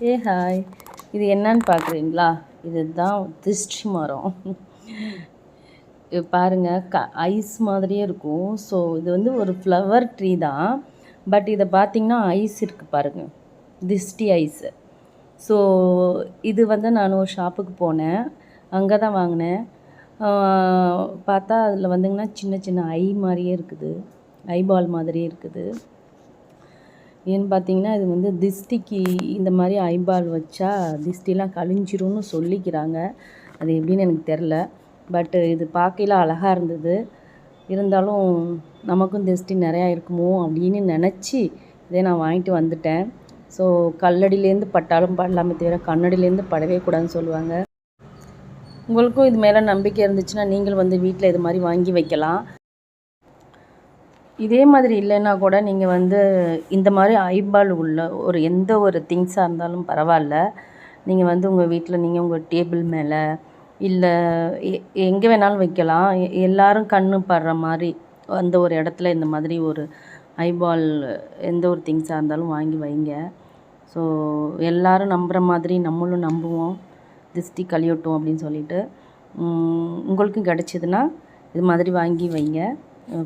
Hi, இது என்னன்னு பார்க்குறீங்களா? இதுதான் திருஷ்டி மரம். இது பாருங்கள், ஐஸ் மாதிரியே இருக்கும். ஸோ இது வந்து ஒரு ஃப்ளவர் ட்ரீ தான். பட் இதை பார்த்திங்கன்னா ஐஸ் இருக்குது பாருங்கள், திருஷ்டி ஐஸு. ஸோ இது வந்து நான் ஒரு ஷாப்புக்கு போனேன், அங்கே தான் வாங்கினேன். பார்த்தா அதில் வந்துங்கன்னா சின்ன சின்ன ஐ மாதிரியே இருக்குது, ஐபால் மாதிரியே இருக்குது. ஏன்னு பார்த்தீங்கன்னா இது வந்து திஷ்டிக்கு இந்த மாதிரி ஐபால் வச்சா திஷ்டிலாம் கழிஞ்சிரும்னு சொல்லிக்கிறாங்க. அது எப்படின்னு எனக்கு தெரில. பட்டு இது பார்க்கையில அழகாக இருந்தது. இருந்தாலும் நமக்கும் திஷ்டி நிறையா இருக்குமோ அப்படின்னு நினச்சி இதே நான் வாங்கிட்டு வந்துட்டேன். ஸோ கல்லடியிலேருந்து பட்டாலும் படலாமே தவிர கண்ணடியிலேருந்து படவே கூடாதுன்னு சொல்லுவாங்க. உங்களுக்கும் இது மேலே நம்பிக்கை இருந்துச்சுன்னா நீங்கள் வந்து வீட்டில் இது மாதிரி வாங்கி வைக்கலாம். இதே மாதிரி இல்லைன்னா கூட நீங்கள் வந்து இந்த மாதிரி ஐபால் உள்ள ஒரு எந்த ஒரு திங்ஸாக இருந்தாலும் பரவாயில்ல, நீங்கள் வந்து உங்கள் வீட்டில் நீங்கள் உங்கள் டேபிள் மேலே இல்லை எங்கே வேணாலும் வைக்கலாம். எல்லோரும் கண்ணு படுற மாதிரி அந்த ஒரு இடத்துல இந்த மாதிரி ஒரு ஐபால் எந்த ஒரு திங்ஸாக இருந்தாலும் வாங்கி வைங்க. ஸோ எல்லோரும் நம்புகிற மாதிரி நம்மளும் நம்புவோம், திஷ்டி கழியட்டும் அப்படின்னு சொல்லிட்டு. உங்களுக்கும் கிடச்சிதுன்னா இது மாதிரி வாங்கி வைங்க.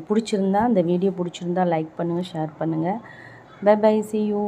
பிடிச்சிருந்தா இந்த வீடியோ பிடிச்சிருந்தா லைக் பண்ணுங்கள், ஷேர் பண்ணுங்கள். Bye bye, see you.